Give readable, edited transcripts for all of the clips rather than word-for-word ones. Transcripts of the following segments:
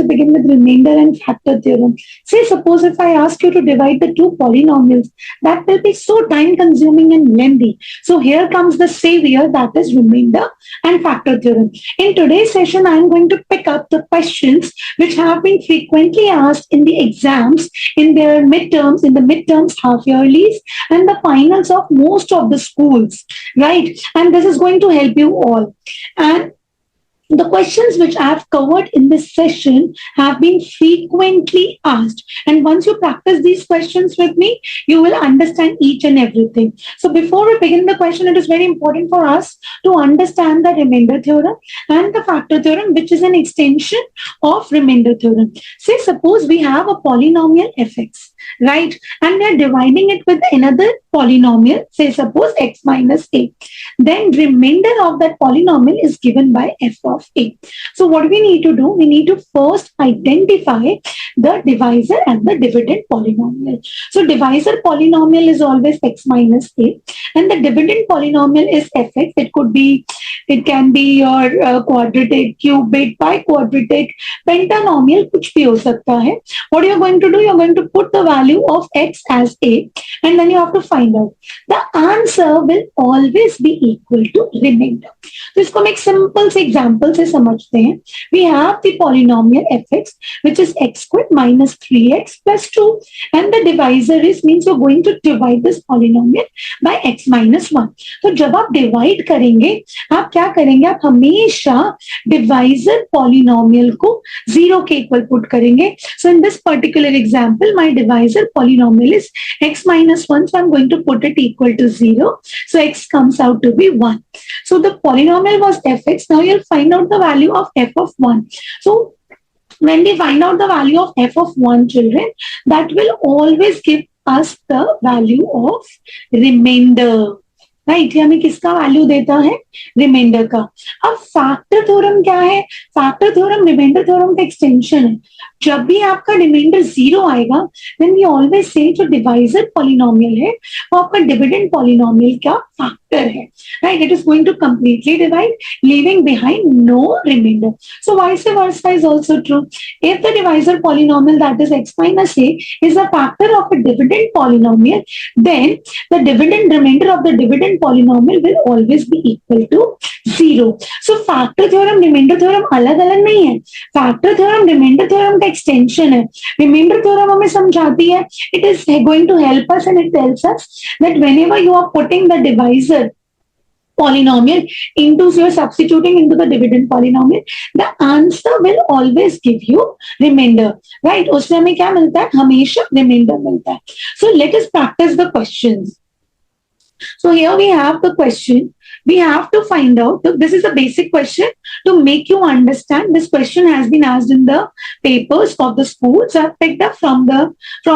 to begin with remainder and factor theorem. Say suppose if I ask you to divide the two polynomials, that will be so time consuming and lengthy. So here comes the savior, that is remainder and factor theorem. In today's session, I am going to pick up the questions which have been frequently asked in the exams, in their midterms, half yearlies, and the finals of most of the schools, right? And this is going to help you all. And the questions which I have covered in this session have been frequently asked. And once you practice these questions with me, you will understand each and everything. So before we begin the question, it is very important for us to understand the remainder theorem and the factor theorem, which is an extension of remainder theorem. Say suppose we have a polynomial fx, right? And we are dividing it with another polynomial, say suppose x minus a. Then remainder of that polynomial is given by f of a. So what we need to do, we need to first identify the divisor and the dividend polynomial. So divisor polynomial is always x minus a, and the dividend polynomial is fx. It can be your quadratic, cubic, biquadratic, pentanomial, कुछ भी हो सकता है. What you're going to do, you're going to put the value of x as a, and then you have to find out. The answer will always be equal to remainder. तो इसको हम एक simple से example से समझते हैं. We have the polynomial fx, which is x squared minus 3x plus 2, and the divisor is, means you're going to divide this polynomial by x minus 1. तो जब आप divide करेंगे, आप क्या करेंगे, आप हमेशा divisor polynomial को 0 के equal put करेंगे. So in this particular example, my divisor polynomial is x minus 1, so I'm going to put it equal to 0. So x comes out to be 1. So the polynomial was fx. Now you'll find out the value of f of 1. So when we find out the value of f of 1, children, that will always give us the value of remainder. Right, ये हमें किसका value देता है, reminder का. अब factor theorem क्या है, factor theorem remainder theorem का एक्सटेंशन है. जब भी आपका रिमाइंडर 0 आएगा, देन वी ऑलवेज से जो डिवाइजर पॉलिनोमियल है वो आपका डिविडेंड पॉलिनोमियल का फैक्टर है, right. It is going to completely divide, leaving behind no remainder. So vice versa is also true. If the divisor polynomial that is x minus a is a factor of a dividend polynomial, then the dividend remainder of the dividend polynomial will always be equal to 0. So factor theorem, remainder theorem अलग अलग नहीं है. Factor theorem, remainder theorem का extension है. Remainder theorem हमें समझाती है, it is going to help us and it tells us that whenever you are putting the divisor polynomial into, so you're substituting into the dividend polynomial, the answer will always give you remainder, right. उसमें हमें क्या मिलता है, हमेशा remainder मिलता है. So let us practice the questions. So here we have the question. We have to find out, this is a basic question to make you understand. This question has been asked in the papers of the school. So I've picked up from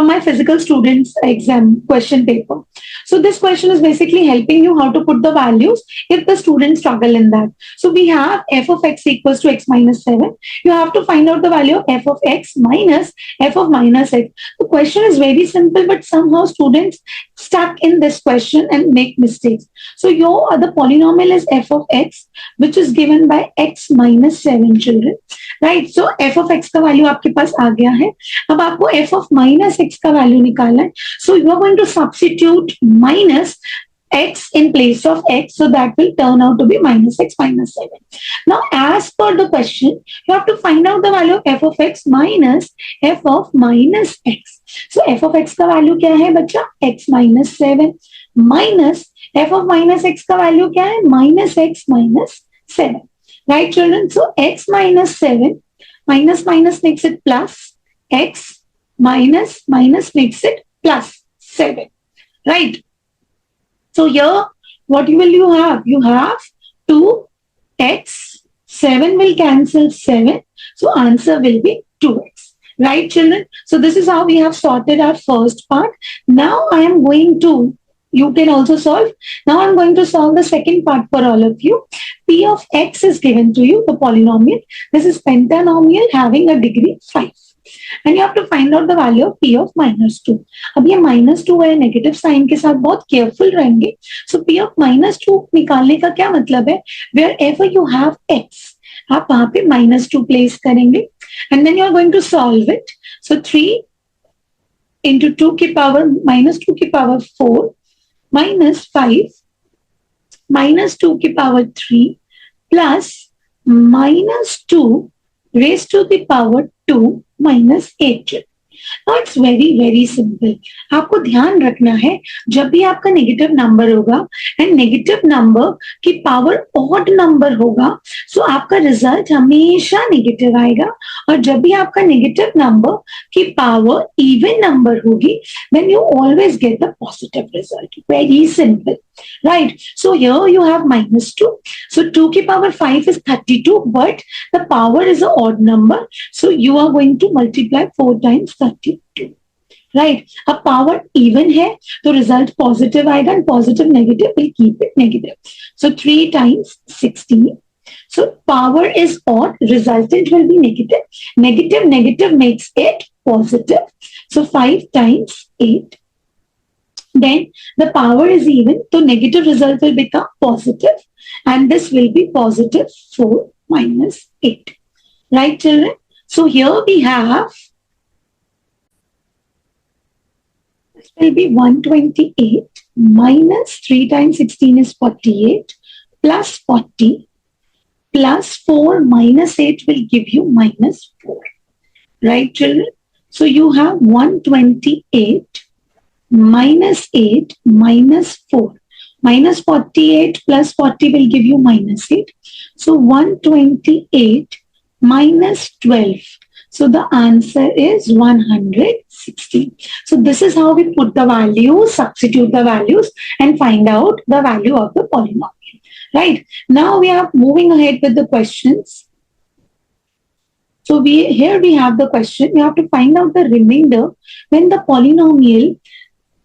my physical students exam question paper. So this question is basically helping you how to put the values if the students struggle in that. So we have f of x equals to x minus 7. You have to find out the value of f of x minus f of minus x. The question is very simple, but somehow students stuck in this question and make mistakes. So the polynomial is f of x, which is given by x minus 7, children, right. So f of x का value आपके पास आ गया है. अब आपको f of minus x का value निकालना है. So you are going to substitute minus x in place of x, so that will turn out to be minus x minus 7. Now as per the question, you have to find out the value of f of x minus f of minus x. So f of x का value क्या है बच्चा, x minus 7 minus f of minus x का value क्या है, minus x minus 7, right children. So x minus 7 minus minus makes it plus, x minus minus makes it plus 7, right. So here what you have? You have 2x, 7 will cancel 7, so answer will be 2x, right children. So this is how we have sorted our first part. Now I am going to, you can also solve. Now I'm going to solve the second part for all of you. P of x is given to you, the polynomial. This is pentanomial having a degree 5. And you have to find out the value of p of minus 2. अब ये minus 2 है, negative sign के साथ बहुत careful रहेंगे. So p of minus 2 निकालने का क्या मतलब है, wherever you have x, आप वहां पे minus 2 प्लेस करेंगे. and then you are going to solve it. So 3 into 2 की power minus 2 की power 4 minus 5 minus 2 की power 3 plus minus 2 raised to the power 2 minus 8. It's very very simple. आपको ध्यान रखना है जब भी आपका नेगेटिव नंबर होगा एंड नेगेटिव नंबर की पावर ऑड नंबर होगा, सो आपका रिजल्ट हमेशा नेगेटिव आएगा. और जब भी आपका नेगेटिव नंबर की पावर इवन नंबर होगी, then you always get the positive result. Very simple, right? So here you have minus 2. So 2 की power 5 is 32, but the power is an odd number. So you are going to multiply 4 times 32. Right? अब power even है तो result positive आएगा, and positive negative will keep it negative. So 3 times 16. So power is odd, resultant will be negative. Negative negative makes it positive. So 5 times 8. Then the power is even, so negative result will become positive, and this will be positive 4 minus 8. Right, children? So here we have, this will be 128 minus 3 times 16 is 48 plus 40 plus 4 minus 8 will give you minus 4. Right, children? So you have 128 minus 8 minus 4. Minus 48 plus 40 will give you minus 8. So 128 minus 12. So the answer is 160. So this is how we put the values, substitute the values, and find out the value of the polynomial. Right? Now we are moving ahead with the questions. So here we have the question. We have to find out the remainder when the polynomial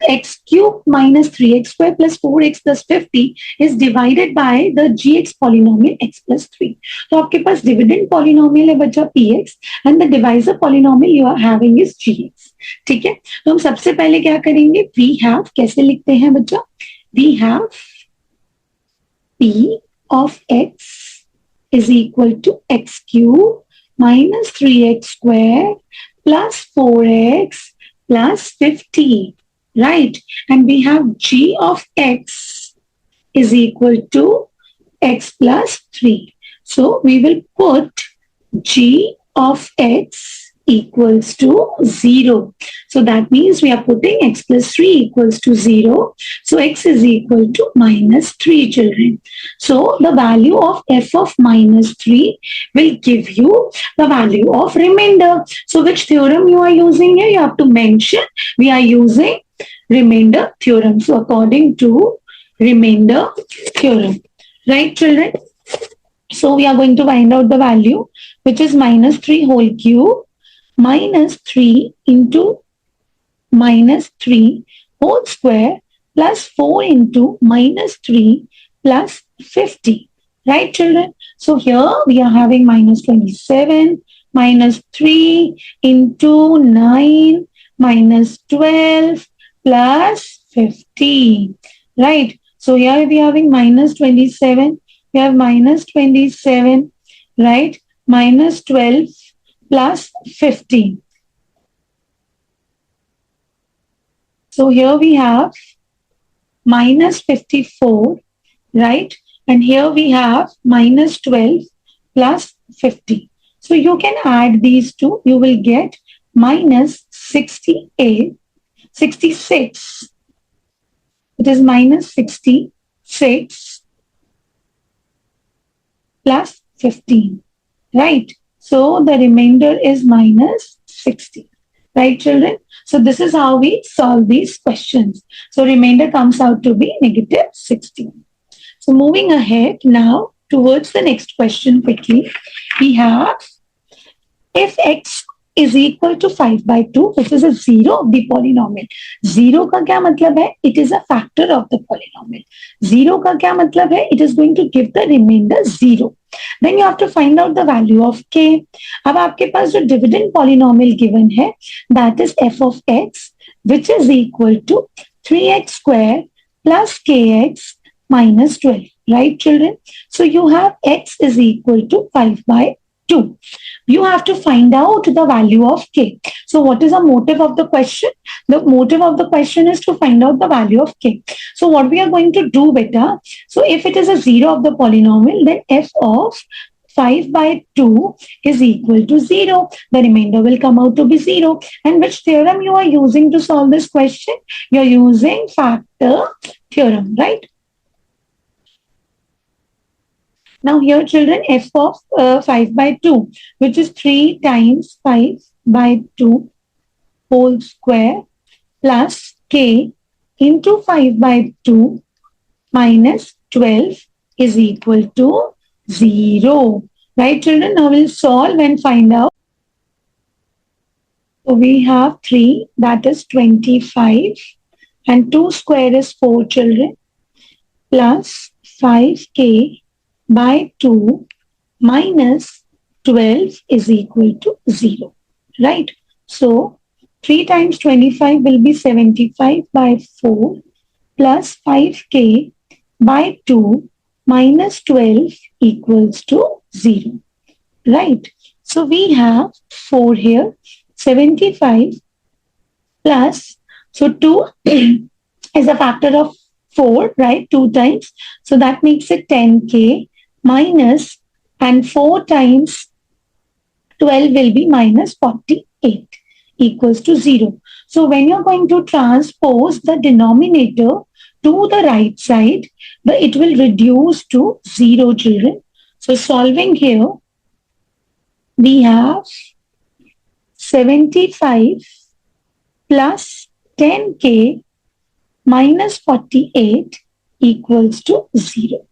x cube minus 3x square plus 4x plus 50 is divided by the gx polynomial x plus 3. तो आपके पास dividend polynomial है बच्चा px and the divisor polynomial you are having is gx. ठीक है, तो हम सबसे पहले क्या करेंगे, we have कैसे लिखते हैं बच्चा, we have p of x is equal to x cube minus 3x square plus 4x plus 50. Right? And we have g of x is equal to x plus 3. So we will put g of x equals to 0. So that means we are putting x plus 3 equals to 0. So x is equal to minus 3, children. So the value of f of minus 3 will give you the value of remainder. So which theorem you are using here? You have to mention. We are using remainder theorem. So according to remainder theorem. Right, children? So we are going to find out the value, which is minus 3 whole cube minus 3 into minus 3 whole square plus 4 into minus 3 plus 50. Right, children? So here we are having minus 27 minus 3 into 9 minus 12 plus 15. Right? So here we are having minus 27. We have minus 27, right? Minus 12 plus 15. So here we have minus 54, right? And here we have minus 12 plus 50. So you can add these two. You will get minus 68, 66. It is minus 66 plus 15, right? So the remainder is minus 60, right, children? So this is how we solve these questions. So remainder comes out to be negative 16. So moving ahead now towards the next question quickly, we have if x is equal to 5 by 2, which is a zero of the polynomial. Zero का क्या मतलब है? It is a factor of the polynomial. Zero का क्या मतलब है? It is going to give the remainder 0. Then you have to find out the value of k. अब आपके पास जो dividend polynomial given है, that is f of x, which is equal to 3x square plus kx minus 12. Right, children? So you have x is equal to 5 by 2. You have to find out the value of k. So what is the motive of the question? The motive of the question is to find out the value of k. So what we are going to do, beta, so if it is a 0 of the polynomial, then f of 5 by 2 is equal to 0. The remainder will come out to be 0. And which theorem you are using to solve this question? You are using factor theorem, right? Now here children, f of 5 by 2, which is 3 times 5 by 2 whole square plus k into 5 by 2 minus 12 is equal to 0. Right children, now we'll solve and find out. So we have 3, that is 25, and 2 square is 4 children, plus 5k by 2 minus 12 is equal to 0, right? So 3 times 25 will be 75 by 4 plus 5k by 2 minus 12 equals to 0, right? So we have 4 here, 75 plus, so 2 is a factor of 4, right? 2 times. So that makes it 10k minus, and 4 times 12 will be minus 48 equals to 0. So when you're going to transpose the denominator to the right side, it will reduce to 0 children. So solving here, we have 75 plus 10k minus 48 equals to 0,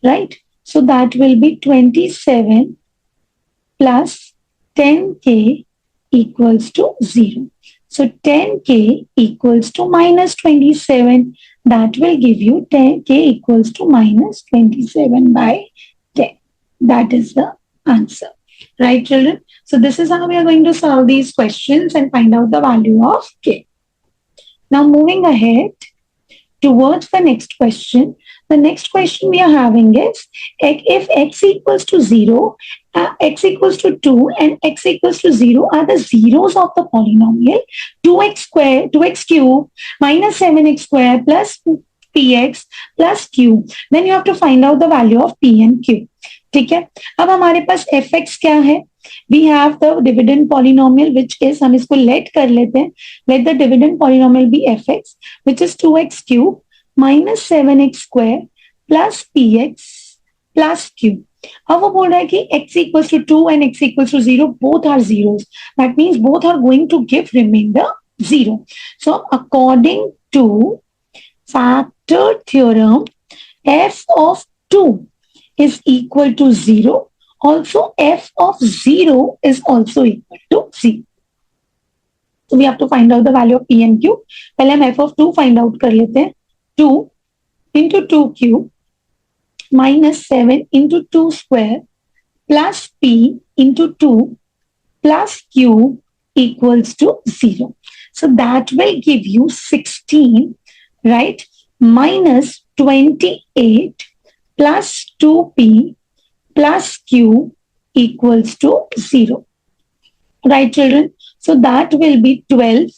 right? So that will be 27 plus 10k equals to 0. So 10k equals to minus 27. That will give you 10k equals to minus 27 by 10. That is the answer. Right, children? So this is how we are going to solve these questions and find out the value of k. Now moving ahead towards the next question. The next question we are having is, if x equals to 0, x equals to 2 and x equals to 0 are the zeros of the polynomial 2x square, 2x cube minus 7x square plus px plus q, then you have to find out the value of p and q. ठीक है, अब हमारे पास fx क्या है? We have the dividend polynomial, which is, हम इसको let कर लेते हैं, let the dividend polynomial be fx, which is 2x cube minus 7x square plus px plus q. अब वो बोल रहा है कि x equals to 2 and x equals to 0, both are zeros. That means both are going to give remainder 0. So according to factor theorem, f of 2 is equal to 0. Also, f of 0 is also equal to 0. So we have to find out the value of p and q. पहले हम f of 2 find out कर लेते हैं. 2 into 2 cube minus 7 into 2 square plus p into 2 plus q equals to 0. So that will give you 16, right? Minus 28 plus 2p plus q equals to 0. Right, children? So that will be 12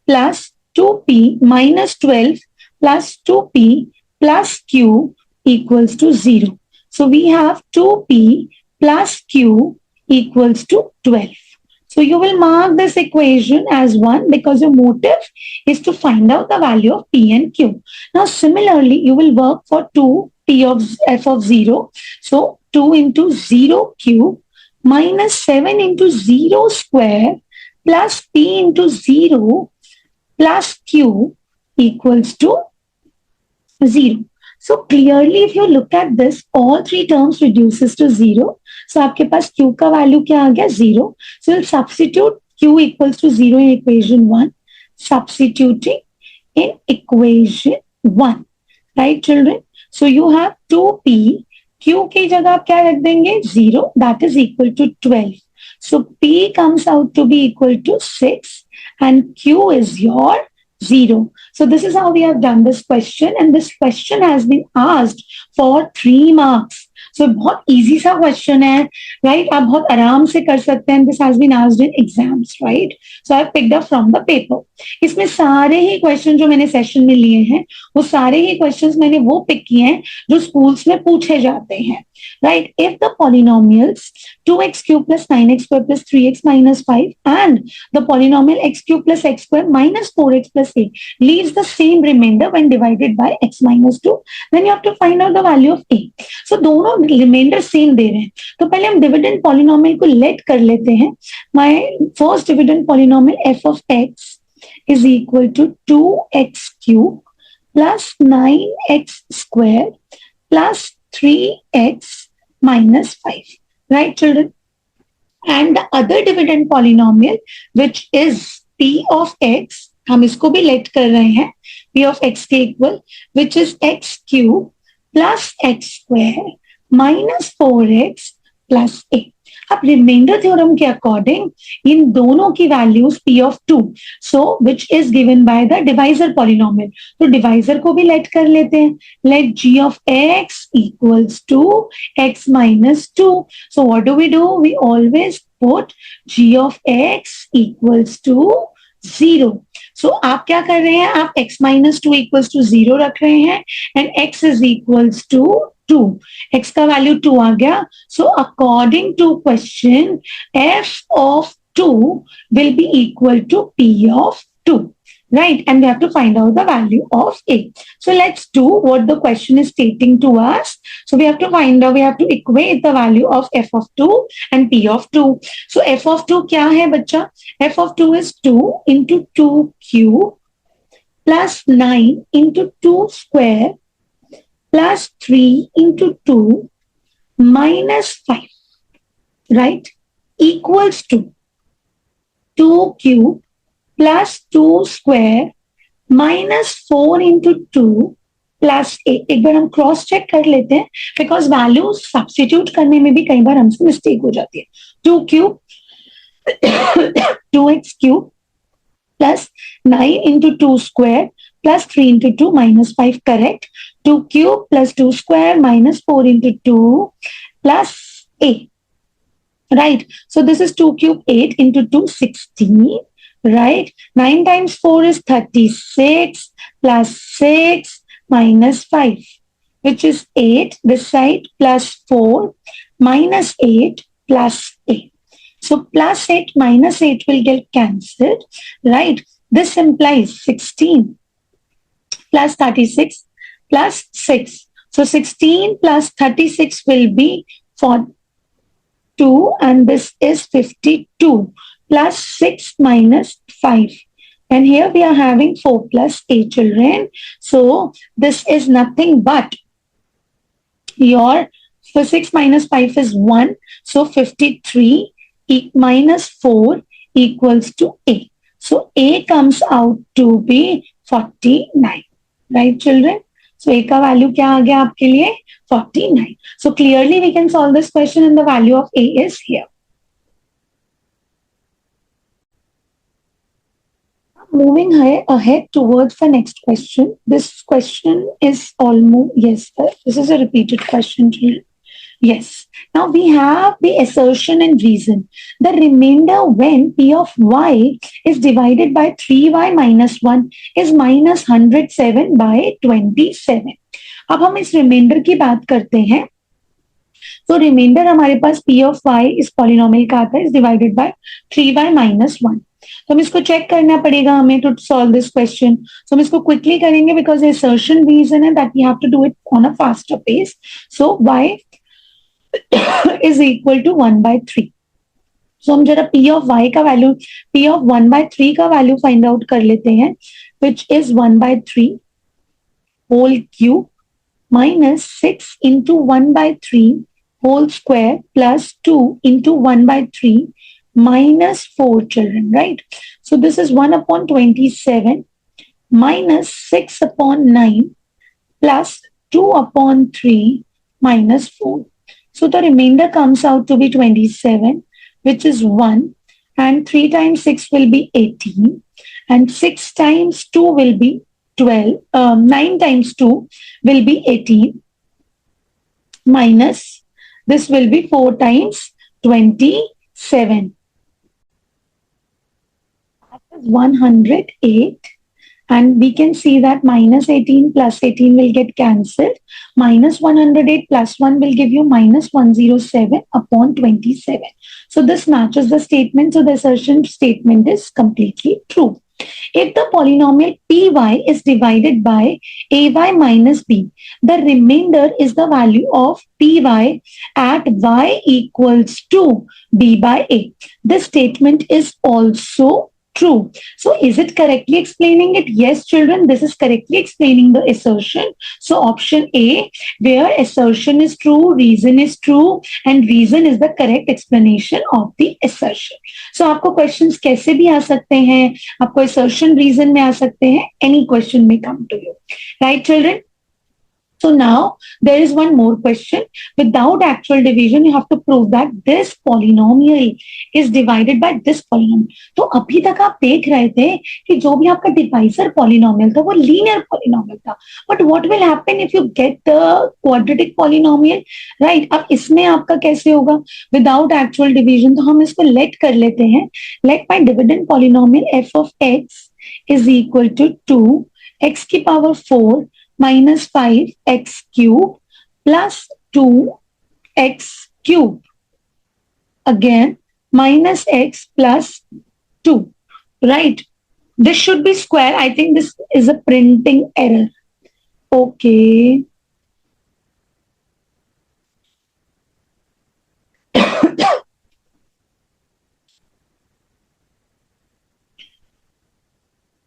plus 2p minus 12 plus 2p plus q equals to 0. So we have 2p plus q equals to 12. So you will mark this equation as 1 because your motive is to find out the value of p and q. Now similarly, you will work for 2p of f of 0. So 2 into 0 cube minus 7 into 0 square plus p into 0 plus q equals to 0. So clearly, if you look at this, all three terms reduces to 0. So आपके पास q का value क्या आ गया? 0. So we'll substitute q equals to 0 in equation 1. Substituting in equation 1. Right, children? So you have 2p. q की जगह आप क्या रख देंगे? 0. That is equal to 12. So p comes out to be equal to 6 and q is your 0. So this is how we have done this question, and this question has been asked for 3 marks. सो बहुत easy सा question है, right? आप बहुत आराम से कर सकते हैं. This has been asked in exams, right? So I picked up from the paper. इसमें सारे ही क्वेश्चन जो मैंने सेशन में लिए हैं, वो सारे ही क्वेश्चंस मैंने वो पिक किए हैं जो स्कूल्स में पूछे जाते हैं, right? If the polynomials 2x cube plus 9x square plus 3x minus 5 and the polynomial x cube plus x square minus 4x plus 8 leaves the same remainder when divided by x minus 2, then you have to find out the value of a. So दोनों reminder same दे रहे हैं, तो पहले हम dividend polynomial को late कर लेते हैं. My first dividend polynomial f of x is equal to 2x cube plus 9x square plus 3x minus 5, right children? And the other dividend polynomial which is p of x, हम इसको भी let कर रहे हैं p of x के equal, which is x cube plus x square minus 4x plus 8. अब remainder theorem के according इन दोनों की values p of 2, so which is given by the divisor polynomial, तो डिवाइजर को भी लेट कर लेते हैं. Let g of x equals to x minus 2. So what do? We always put g of x equals to 0. So आप क्या कर रहे हैं? आप x minus 2 equals to 0 रख रहे हैं and x is equals to 2. x का वैल्यू 2 आ गया. So according to question, f of 2 will be equal to p of 2, right? And we have to find out the value of a. So let's do what the question is stating to us. So we have to find out, we have to equate the value of f of 2 and p of 2. So f of 2 क्या है बच्चा? f of 2 is 2 into 2 cube plus 9 into 2 square plus 3 into 2 minus 5, right? Equals to 2 cube plus 2 square minus 4 into 2 plus 8. एक बार हम cross check कर लेते हैं, because value substitute करने में भी कई बार हमसे मिस्टेक हो जाती है. 2 cube 2x cube plus 9 into 2 square plus 3 into 2 minus 5, correct? 2 cube plus 2 square minus 4 into 2 plus 8, right? So this is 2 cube 8 into 2 16, right? 9 times 4 is 36 plus 6 minus 5, which is 8 this side plus 4 minus 8 plus 8. So plus 8 minus 8 will get cancelled, right? This implies 16 plus 36 plus 6. So 16 plus 36 will be 42 and this is 52 plus 6 minus 5. And here we are having 4 plus 8 children. So this is nothing but your, so 6 minus 5 is 1. So 53 minus 4 equals to A. So A comes out to be 49. Right children? So A का value क्या आ गया आपके लिए? 49. So clearly we can solve this question and the value of A is here. Moving ahead towards the next question. This question is almost, yes, this is a repeated question. Yes. Now we have the assertion and reason. The remainder when P of y is divided by 3y minus 1 is minus 107 by 27. अब हम इस reminder की बात करते हैं. तो reminder हमारे पास P of y इस पॉलिनोमियल का आता है, is divided by 3y minus 1. तो हम इसको चेक करना पड़ेगा हमें to solve this question. So हम इसको क्विकली करेंगे बिकॉज असर्शन रीजन है that we have to do it on a faster pace. So y is equal to 1 by 3. So हम जरा P of y का वैल्यू, P of 1 by 3 का value find out कर लेते हैं, which is 1 by 3 whole cube minus 6 into 1 by 3 whole square plus 2 into 1 by 3 minus 4 children, right? So this is 1 upon 27 minus 6 upon 9 plus 2 upon 3 minus 4. So the remainder comes out to be 27, which is 1, and 3 times 6 will be 18, and 6 times 2 will be 12, 9 times 2 will be 18, minus This will be 4 times 27. That is 108. And we can see that minus 18 plus 18 will get cancelled. Minus 108 plus 1 will give you minus 107 upon 27. So this matches the statement. So the assertion statement is completely true. If the polynomial py is divided by ay minus b, the remainder is the value of py at y equals to b by a. This statement is also true. So is it correctly explaining it? Yes, children, this is correctly explaining the assertion. So option A, where assertion is true, reason is true, and reason is the correct explanation of the assertion. So आपको questions कैसे भी आ सकते हैं, आपको assertion reason में आ सकते हैं, any question may come to you. Right, children? So now there is one more question. Without actual division, you have to prove that this polynomial is divided by this polynomial. तो अभी तक आप देख रहे थे कि जो भी आपका divisor polynomial था वो linear polynomial था. But what will happen if you get the quadratic polynomial? Right? अब इसमें आपका कैसे होगा? Without actual division, तो हम इसको let कर लेते हैं. Let my dividend polynomial f of x is equal to 2 x की power 4 minus 5x cube plus 2x cube. Again, minus x plus 2. Right? This should be square. I think this is a printing error. Okay.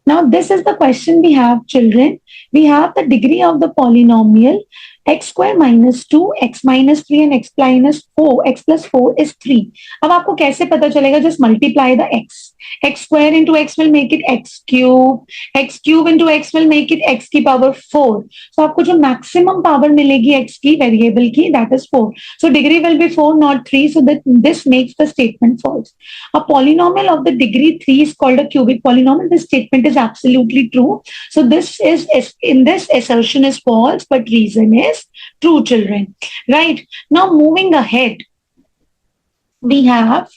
Now, this is the question we have, children. We have the degree of the polynomial x square minus 2, x minus 3 and x minus 4, x plus 4 is 3. अब आपको कैसे पता चलेगा? Just multiply the x. X square into x will make it x cube into x will make it x की power 4. So आपको जो maximum power मिलेगी x की variable की, that is 4. So degree will be 4 not 3. So that this makes the statement false. A polynomial of the degree 3 is called a cubic polynomial. This statement is absolutely true. So this is, in this assertion is false, but reason is true, children. Right? Now moving ahead, we have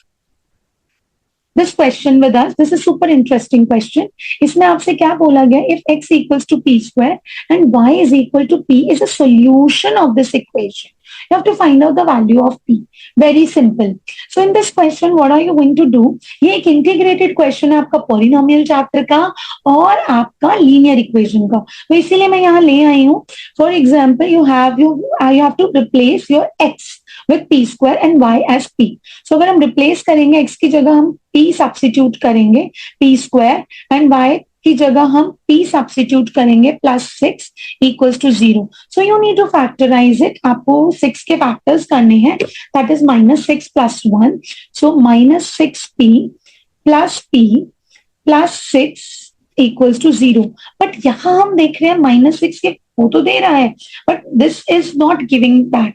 this question with us. This is super interesting question. इसमें आपसे क्या बोला गया? If x equals to p square and y is equal to p is a solution of this equation. You have to find out the value of p. Very simple. So in this question, what are you going to do? ये एक integrated question है आपका polynomial chapter का और आपका linear equation का. तो इसीलिए मैं यहाँ ले आई हूँ. For example, you have to replace your x with p square and y as p. So अगर हम replace करेंगे x की जगह हम p substitute करेंगे p square and y की जगह हम p substitute करेंगे plus 6 equals to 0. So you need to factorize it. आपको 6 के factors करने हैं. That is minus 6 plus 1. So minus 6p plus p plus 6 equals to 0. But यहाँ हम देख रहे हैं minus 6 के वो तो दे रहा है. But this is not giving that.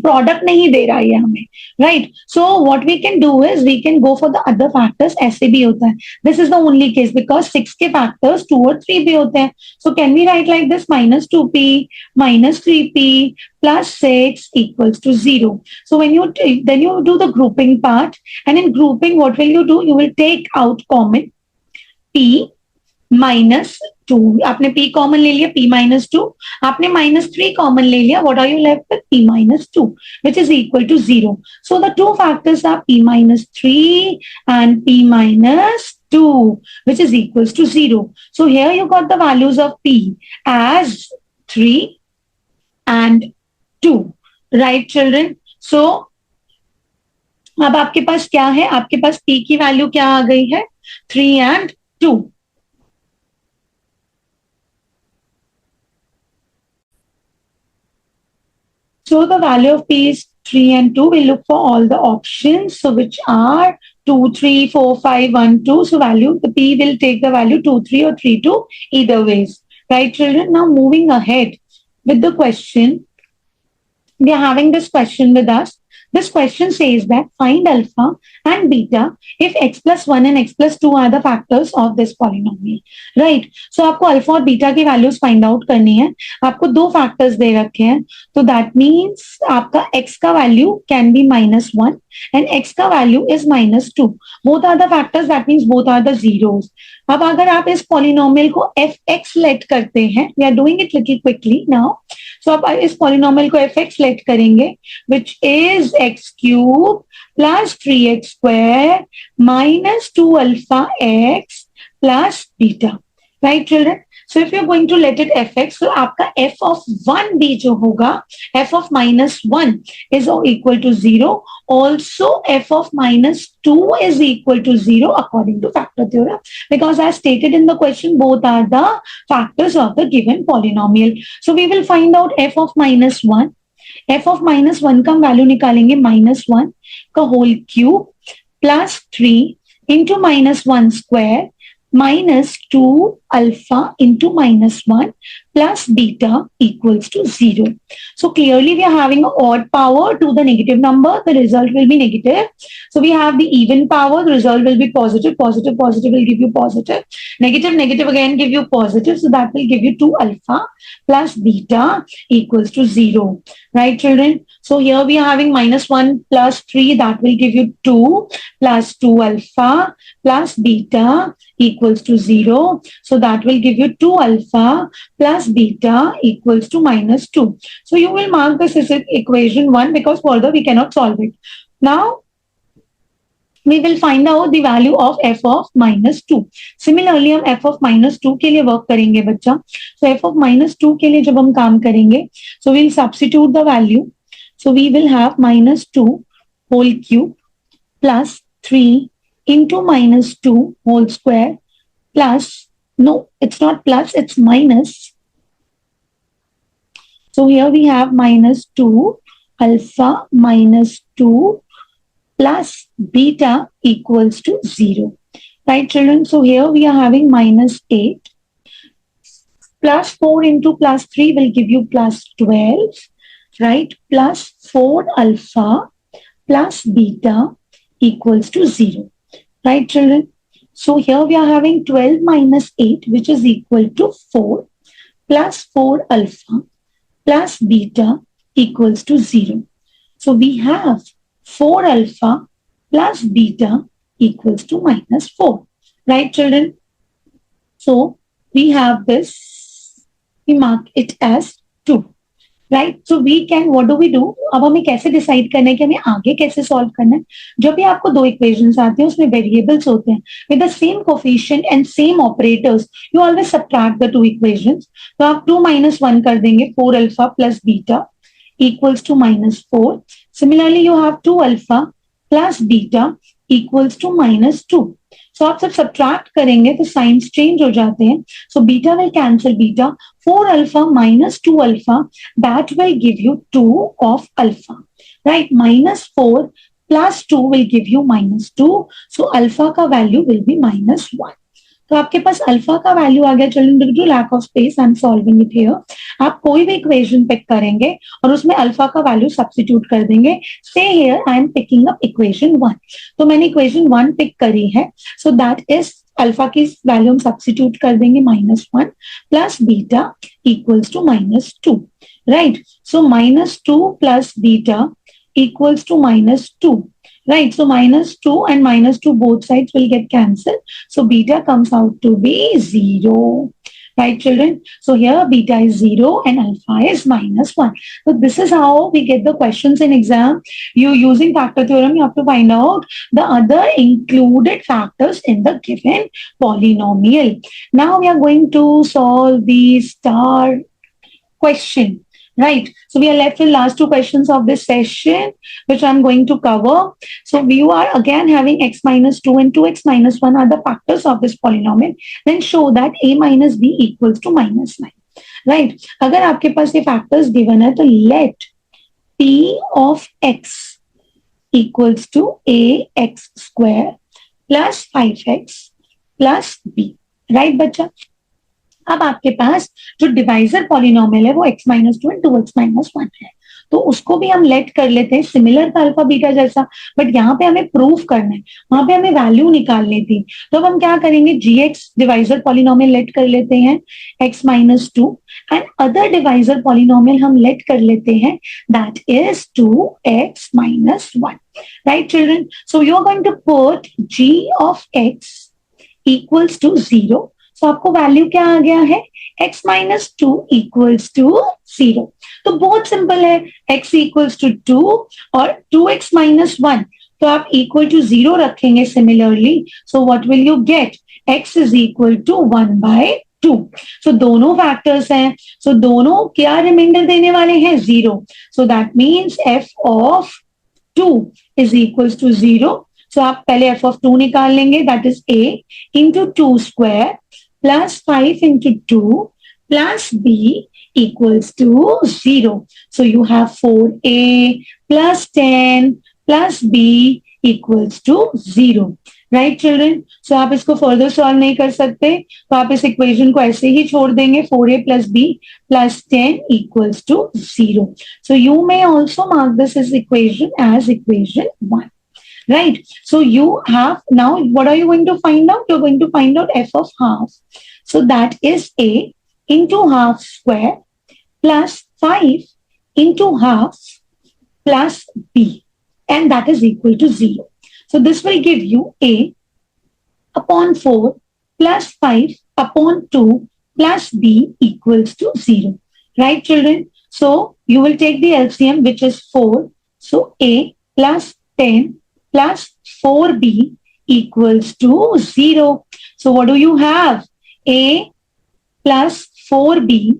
Product नहीं दे रहा है हमें, right? So what we can do is we can go for the other factors. ऐसे भी होता है. This is the only case because 6 के फैक्टर्स 2 और 3 भी होते हैं. So can we write like this minus 2p minus 3p plus 6 equals to 0. So when you do the grouping part, and in grouping what will you do? You will take out common p minus 2. आपने p common ले लिया, p minus 2. आपने minus 3 common ले लिया. What are you left with? p minus 2, which is equal to 0. So the two factors are p minus 3 and p minus 2, which is equals to 0. So here you got the values of p as 3 and 2. Right, children? So अब आपके पास क्या है? आपके पास p की value क्या आ गई है? 3 and 2. So the value of p is 3 and 2. We look for all the options. So which are 2, 3, 4, 5, 1, 2. So the p will take the value 2, 3 or 3, 2 either ways. Right, children? Now moving ahead with the question. We are having this question with us. This question says that find alpha and beta if x plus 1 and x plus 2 are the factors of this polynomial. Right? So आपको alpha और beta की values find out करनी है. आपको दो factors दे रखे हैं, तो दैट मीन्स आपका x का value can be -1 and x का value is -2. Both are the factors, that means both are the zeros. अब अगर आप इस पॉलिनोमियल को fx लेट करते हैं, we are doing it little quickly now. So आप इस पॉलिनोमियल को fx लेट करेंगे, which is x cube plus 3x square minus 2 alpha x plus beta. Right children? So if you're going to let it fx, so आपका f of 1b जो होगा, f of -1 is equal to 0. Also f of -2 is equal to 0 according to factor theorem, because as stated in the question, both are the factors of the given polynomial. So we will find out f of -1. f of -1 का value निकालेंगे -1 का whole cube plus 3 into -1 square minus 2 alpha into -1 plus beta equals to 0. So clearly we are having an odd power to the negative number. The result will be negative. So we have the even power. The result will be positive. Positive, positive will give you positive. Negative, negative again give you positive. So that will give you 2 alpha plus beta equals to 0. Right, children? So here we are having -1 plus 3. That will give you 2 plus 2 alpha plus beta equals to 0. So that will give you 2 alpha plus beta equals to -2. So you will mark this as equation 1 because further we cannot solve it. Now we will find out the value of f of -2. Similarly हम f of -2 के लिए work करेंगे बच्चा. So f of -2 के लिए जब हम काम करेंगे, so we'll substitute the value. So we will have -2 whole cube plus 3 into -2 whole square plus, no, it's not plus, it's minus. So here we have -2 alpha -2 plus beta equals to 0. Right, children? So here we are having -8 plus 4 into plus 3 will give you plus 12, right? Plus 4 alpha plus beta equals to 0. Right, children? So here we are having 12 minus 8, which is equal to 4 plus 4 alpha plus beta equals to 0. So we have 4 alpha plus beta equals to -4. Right, children? So we have this, we mark it as 2. Right. So we can, what do we do, अब हमें कैसे decide करना है कि हमें आगे कैसे solve करना है. जब भी आपको दो इक्वेशंस आते हैं उसमें वेरिएबल्स होते हैं with the same coefficient and same operators, you always subtract the two equations. तो आप 2 - 1 कर देंगे, 4 alpha plus beta equals to -4. Similarly you have 2 alpha plus beta equals to -2. So आप सब सब्ट्रैक्ट करेंगे तो साइंस चेंज हो जाते हैं. So beta will cancel beta. 4 alpha -2 alpha, that will give you 2 of alpha, right? -4 plus 2 will give you -2. So alpha का value will be -1. तो आपके पास अल्फा का वैल्यू आ गया. Children, due to lack of space I am solving it here. आप कोई भी equation pick करेंगे और उसमें अल्फा का वैल्यू सब्स्टिट्यूट कर देंगे. Say here I am picking up equation 1. तो मैंने इक्वेशन 1 पिक करी है. सो दैट इज अल्फा की वैल्यू हम सब्स्टिट्यूट कर देंगे, -1 plus beta equals to -2. Right. So -2 plus beta equals to -2. Right, so -2 and -2 both sides will get cancelled. So beta comes out to be 0. Right, children? So here beta is 0 and alpha is -1. So this is how we get the questions in exam. You using factor theorem, you have to find out the other included factors in the given polynomial. Now we are going to solve the star question. Right. So we are left with last two questions of this session, which I'm going to cover. So you are again having x -2 and 2x -1 are the factors of this polynomial. Then show that a minus b equals to -9. Right. अगर आपके पास ये factors given है तो let p of x equals to ax square plus 5x plus b. Right, बच्चा? अब आपके पास जो divisor polynomial है वो x -2 एंड 2x -1 है. तो उसको भी हम लेट कर लेते हैं, सिमिलर था अल्फा बीटा जैसा, बट यहाँ पे हमें प्रूफ करना है, वहां पे हमें वैल्यू निकालनी थी। तो अब हम क्या करेंगे, gx डिवाइजर पॉलिनोमियल लेट कर लेते हैं x minus two, and other divisor polynomial हम लेट कर लेते हैं, that is 2x minus 1. Right, children? So you're going to put g of x equals to 0. So आपको वैल्यू क्या आ गया है, x minus 2 equals to 0. तो बहुत सिंपल है, x equals to 2 और 2x minus 1, तो आप equal to 0 रखेंगे similarly. So what will you get? x is equal to 1 by 2. So दोनों फैक्टर्स हैं, so दोनों क्या रिमाइंडर देने वाले हैं, 0. So that means f of 2 is equals to 0. So आप पहले f of 2 निकाल लेंगे, that is a into 2 square plus 5 into 2 plus b equals to 0. So you have 4a plus 10 plus b equals to 0. Right children? So आप इसको further solve नहीं कर सकते, तो आप इस equation को ऐसे ही छोड़ देंगे, 4a plus b plus 10 equals to 0. So you may also mark this as equation 1. Right? So you have, now what are you going to find out? You're going to find out f of half. So that is a into half square plus 5 into half plus b, and that is equal to 0. So this will give you a upon 4 plus 5 upon 2 plus b equals to 0. Right children? So you will take the LCM, which is 4. So a plus 10 plus 4b equals to 0. So what do you have? A plus 4b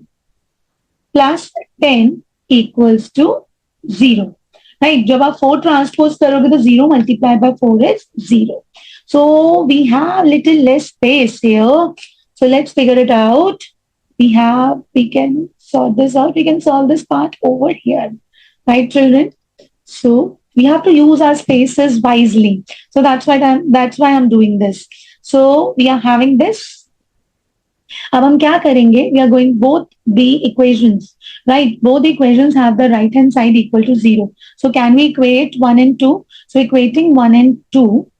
plus 10 equals to 0. Right? जब आप 4 transpose करोगे तो 0 multiplied by 4 is 0. So we have little less space here. So let's figure it out. We can sort this out. We can solve this part over here. Right, children? So we have to use our spaces wisely. So that's why I'm doing this. So we are having this. अब हम क्या करेंगे, we are going both the equations, right? Both the equations have the right hand side equal to 0. So can we equate 1 and 2? So equating 1 and 2,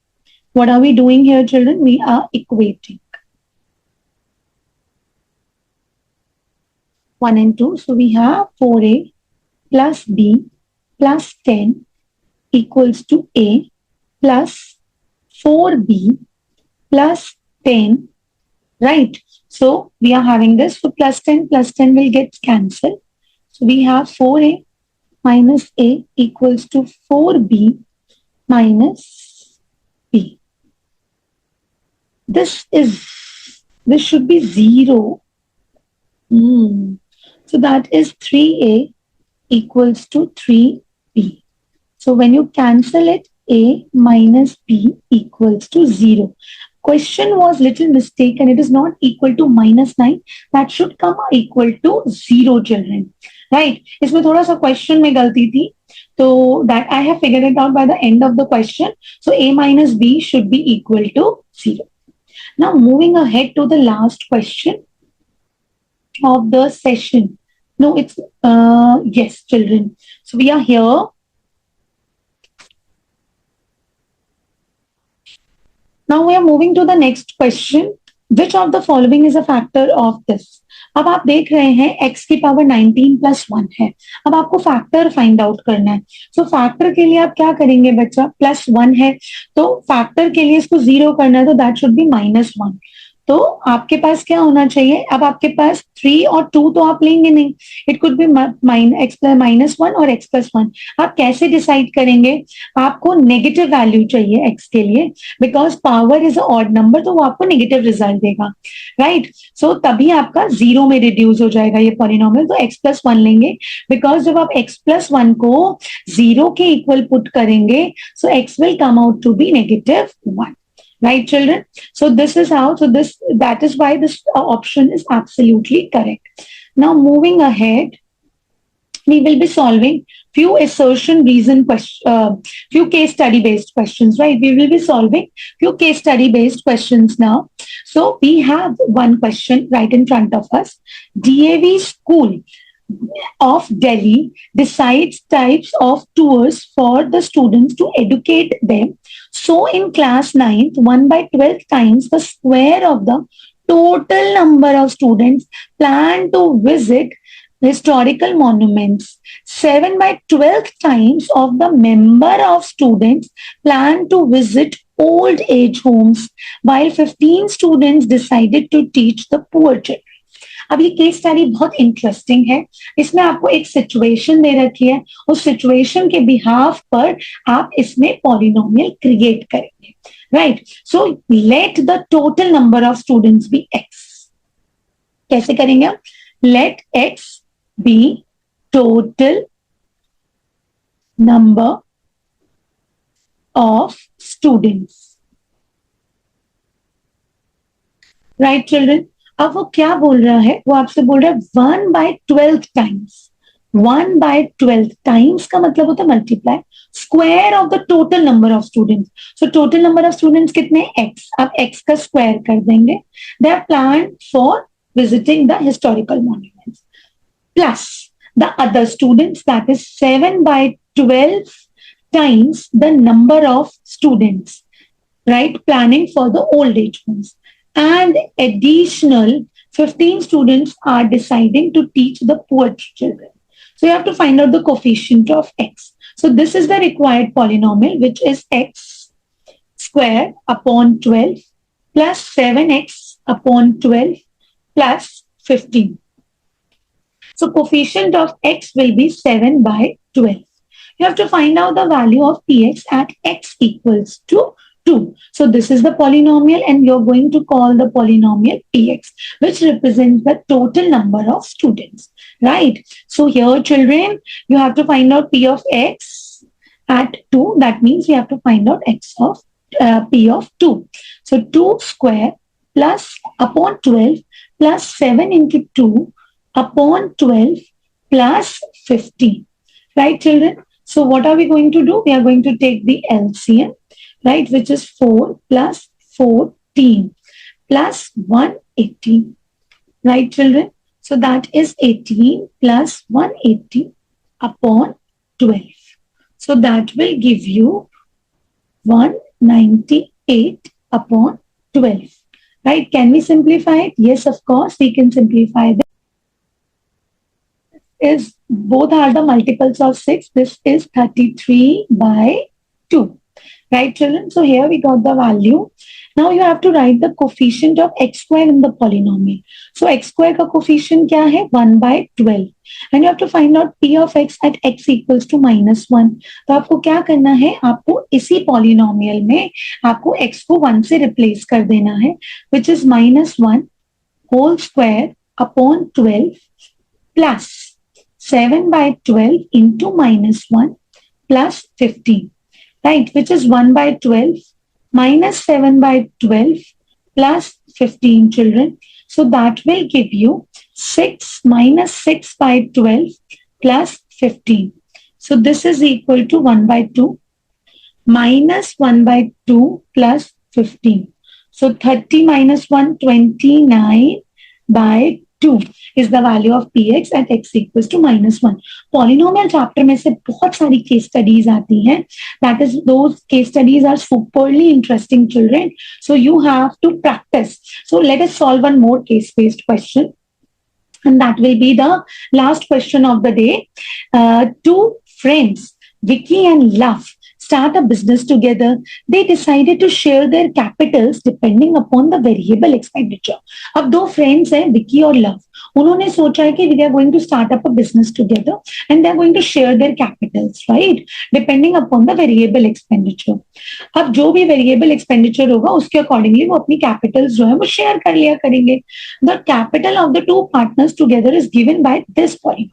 what are we doing here, children? We are equating 1 and 2. So we have 4a plus b plus 10 equals to a plus 4b plus 10, right? So we are having this. So plus 10 will get cancelled. So we have 4a minus a equals to 4b minus b. This should be 0. So that is 3a equals to 3b. So when you cancel it, a minus b equals to 0. Question was little mistaken. It is not equal to -9. That should come equal to 0, children. Right? इसमें थोड़ा सा question में गलती थी. So that I have figured it out by the end of the question. So a minus b should be equal to 0. Now moving ahead to the last question of the session. No, it's yes, children. So we are here. Now we are moving to the next question. Which of the following is a factor of this? अब आप देख रहे हैं x की power 19 plus 1 है. अब आपको factor find out करना है. सो फैक्टर के लिए आप क्या करेंगे बच्चा, प्लस 1 है तो फैक्टर के लिए इसको 0 करना है, तो दैट शुड बी -1. तो आपके पास क्या होना चाहिए, अब आपके पास 3 और 2 तो आप लेंगे नहीं, इट कुड बी x -1 और x + 1. आप कैसे डिसाइड करेंगे, आपको नेगेटिव वैल्यू चाहिए x के लिए, because power is a odd number, तो वो आपको नेगेटिव रिजल्ट देगा, राइट? सो तभी आपका 0 में रिड्यूस हो जाएगा ये पॉलिनोमियल. तो x + 1 लेंगे, बिकॉज जब आप x + 1 को 0 के इक्वल पुट करेंगे, so x will come out to be -1. Right, children? So this is how, that is why this option is absolutely correct. Now moving ahead, we will be solving few assertion reason few case study based questions, right? We will be solving few case study based questions now. So we have one question right in front of us. DAV school of Delhi decides types of tours for the students to educate them. So in class 9th, 1 by 12 times the square of the total number of students plan to visit historical monuments. 7 by 12 times of the member of students plan to visit old age homes, while 15 students decided to teach the poor children. अब ये case study बहुत interesting है. इसमें आपको एक situation दे रखी है, उस सिचुएशन के बिहाफ पर आप इसमें पॉलिनोमियल क्रिएट करेंगे. Right, so let the total number of students be X. कैसे करेंगे आप? Let X be total number of students. Right children, अब वो क्या बोल रहा है? वो आपसे बोल रहा है 1 by 12 टाइम्स. 1 by 12 टाइम्स का मतलब होता है multiply square of the total number of students. So total number of students कितने? एक्स. आप एक्स का स्क्वायर कर देंगे. They are plan for visiting the historical monuments plus the other students, that is 7 by 12 times the number of students, right, planning for the old age homes. And additional 15 students are deciding to teach the poor children. So you have to find out the coefficient of x. So this is the required polynomial, which is x square upon 12 plus 7x upon 12 plus 15. So coefficient of x will be 7 by 12. You have to find out the value of px at x equals to 2. So this is the polynomial and you're going to call the polynomial px, which represents the total number of students, right? So here children, you have to find out p of x at 2. That means you have to find out x of p of 2. So 2 square plus upon 12 plus 7 into 2 upon 12 plus 15, right children? So what are we going to do? We are going to take the LCM, right, which is 4 plus 14 plus 180, right children? So that is 18 plus 180 upon 12. So that will give you 198 upon 12, right? Can we simplify it? Yes, of course, we can simplify this. Is both are the multiples of 6. This is 33 by 2. Right, children? So here we got the value. Now you have to write the coefficient of x square in the polynomial. So x square का coefficient क्या है? 1 by 12. And you have to find out p of x at x equals to -1. तो आपको क्या करना है? आपको इसी polynomial में आपको x को 1 से replace कर देना है, which is -1 whole square upon 12 plus 7 by 12 into -1 plus 15. Right, which is 1 by 12 minus 7 by 12 plus 15 children. So that will give you 6 minus 6 by 12 plus 15. So this is equal to 1 by 2 minus 1 by 2 plus 15. So 30 minus 1, 29 by 2 is the value of px at x equals to -1. Polynomial chapter में से बहुत सारी case studies आती हैं. That is, those case studies are superly interesting, children. So you have to practice. So let us solve one more case-based question. And that will be the last question of the day. Two friends, Vicky and Love, start a business together. They decided to share their capitals depending upon the variable expenditure. अब दो friends हैं, Vicky और Love. उन्होंने सोचा है कि they are going to start up a business together and they are going to share their capitals, right? Depending upon the variable expenditure. अब जो भी variable expenditure होगा उसके accordingly वो अपनी capitals जो है वो share कर लिया करेंगे. The capital of the two partners together is given by this polynomial.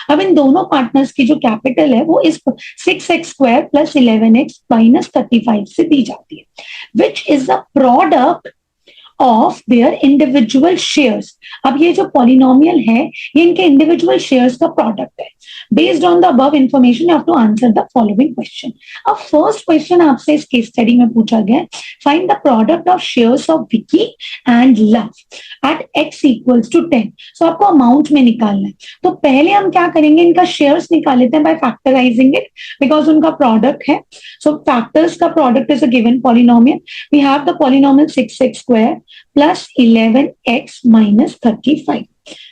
अब इन दोनों पार्टनर्स की जो कैपिटल है वो इस 6x square plus 11x minus 35 से दी जाती है, which is the product of their individual shares. अब ये जो polynomial है ये इनके individual shares का product है. Based on the above information, you have to answer the following question. अब first question आपसे इस case study में पूछा गया है, find the product of shares of Vicky and Love at x equals to 10. So आपको amount में निकालना है. तो पहले हम क्या करेंगे, इनका shares निकाल लेते हैं by factorizing it because उनका product है. So factors का product is a given polynomial. We have the polynomial 6x square plus 11x minus 35.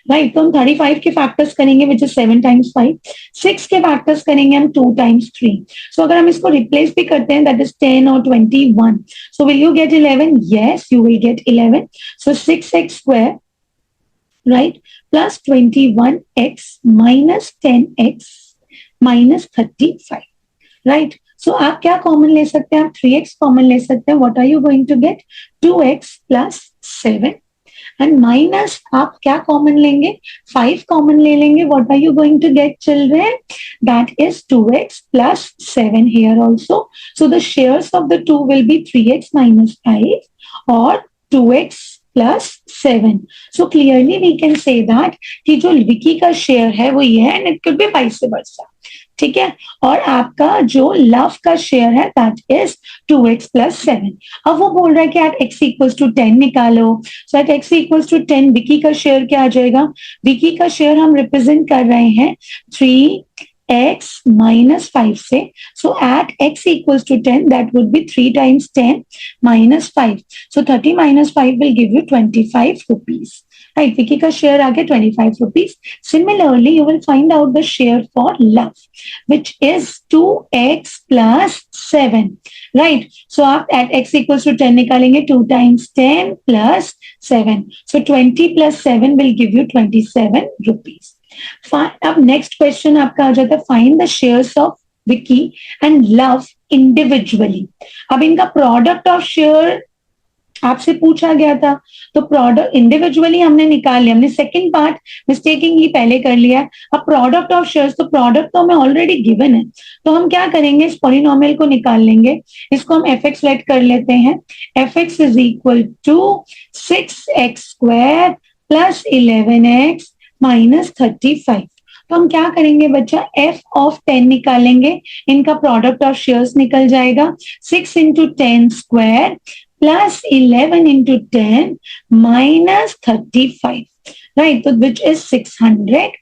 Right, तो हम 35 के फैक्टर्स करेंगे विच इज 7 times 5. 6 के फैक्टर्स करेंगे हम 2 times 3. सो अगर हम इसको रिप्लेस भी करते हैं दैट इज 10 और 21. So will you get 11? Yes, you will get 11. So 6x square, right, plus 21x minus 10x minus 35. Right, so आप क्या कॉमन ले सकते हैं, आप 3x कॉमन ले सकते हैं. What are you going to get? 2x plus 7. And minus आप क्या कॉमन लेंगे, 5 कॉमन ले लेंगे. What are you going to get children? That is 2x plus 7 here also. So the shares of the two will be 3x minus 5 or 2x plus 7. So clearly we can say that कि जो विकी का share है वो ये है, and it could be vice versa. ठीक है, और आपका जो लव का शेयर है दैट इज 2x plus 7. अब वो बोल रहा है कि एट x equals to 10 निकालो. So eight x equals to 10 विकी का शेयर क्या आ जाएगा? विकी का शेयर हम रिप्रेजेंट कर रहे हैं 3x minus 5 से. सो eight x equals to 10 that would be 3 times 10 minus 5. So 30 minus 5 will give you 25 rupees. Right, Vicky का शेयर आ गया 25 rupees. Similarly, you will find out the share for Love, which is 2x plus 7. Right, so आप at x equals to 10 निकालेंगे, 2 times 10 plus 7. So 20 plus 7 will give you 27 rupees. अब next question आपका आ जाता है, find the shares of Vicky and Love individually. अब इनका product of share आपसे पूछा गया था, तो प्रोडक्ट इंडिविजुअली हमने निकाल लिया. हमने सेकंड पार्ट मिस्टेकिंगली पहले कर लिया. अब प्रोडक्ट ऑफ शेयर्स, तो प्रोडक्ट तो हमें ऑलरेडी गिवन है, तो हम क्या करेंगे, इस पॉलिनोमियल को निकाल लेंगे. इसको हम fx लेट कर लेते हैं. fx is equal to 6x square plus 11x minus 35. तो हम क्या करेंगे बच्चा, f ऑफ 10 निकालेंगे, इनका प्रोडक्ट ऑफ शेयर्स निकल जाएगा. 6 into 10 square plus 11 into 10 minus 35, right? So which is 600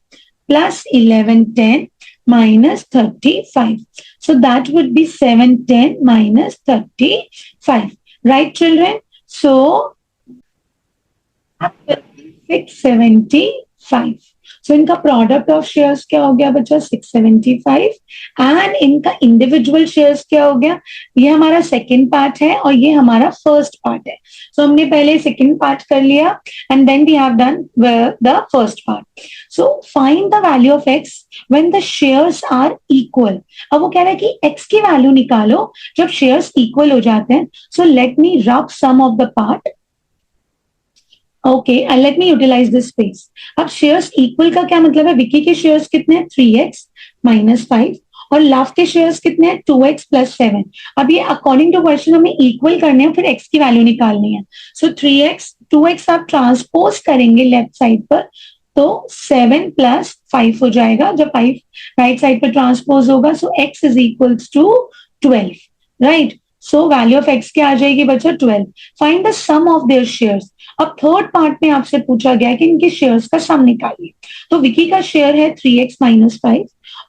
plus 1110 minus 35. So that would be 710 minus 35, right children? So 675. सो इनका प्रोडक्ट ऑफ शेयर्स क्या हो गया बच्चा, 675. एंड इनका इंडिविजुअल शेयर्स क्या हो गया, ये हमारा सेकंड पार्ट है और ये हमारा फर्स्ट पार्ट है. सो हमने पहले सेकंड पार्ट कर लिया and then we have done the first part. So find the value of X when the shares are equal. अब वो कह रहा है कि एक्स की वैल्यू निकालो जब शेयर्स इक्वल हो जाते हैं. सो let me rub some of the part. Okay, and let me utilize this space. अब शेयर्स इक्वल का क्या मतलब है, विकी के शेयर्स कितने हैं, 3x minus 5 और लव के शेयर्स कितने हैं, 2x plus 7. अब ये अकॉर्डिंग टू क्वेश्चन हमें इक्वल करने हैं, फिर x की वैल्यू निकालनी है. सो 3x 2x आप ट्रांसपोज करेंगे लेफ्ट साइड पर, तो 7 plus 5 हो जाएगा. जब 5 राइट साइड पर ट्रांसपोज होगा, so x is equals to 12, right. So value of x क्या आ जाएगी बच्चा, 12. Find the sum of their shares. अब थर्ड पार्ट में आपसे पूछा गया कि इनके शेयर्स का सम निकालिए. तो विकी का शेयर है 3x minus 5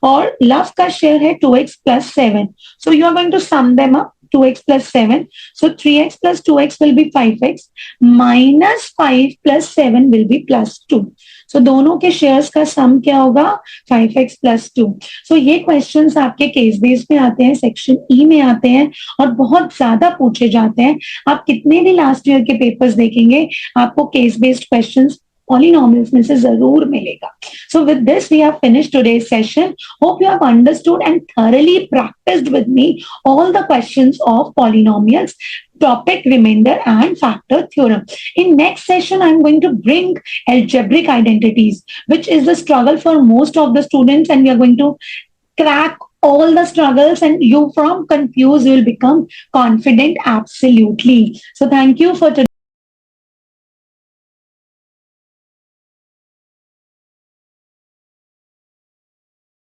और लव का शेयर है 2x plus 7. So you are going to sum them up, 2x plus 7. So 3x plus 2x will be 5x minus 5 plus 7 will be plus 2. So दोनों के शेयर्स का सम क्या होगा, 5x plus 2. So ये questions आपके case base में आते हैं, सेक्शन ई में आते हैं और बहुत ज्यादा पूछे जाते हैं. आप कितने भी लास्ट ईयर के पेपर्स देखेंगे, आपको केस बेस्ड क्वेश्चंस पॉलिनोमियल्स में से जरूर मिलेगा. So with this we have finished today's session. Hope you have understood and thoroughly practiced with me all the questions of polynomials, topic, remainder and factor theorem. In next session I am going to bring algebraic identities, which is the struggle for most of the students, and we are going to crack all the struggles, and you from confused you will become confident absolutely. So thank you for today.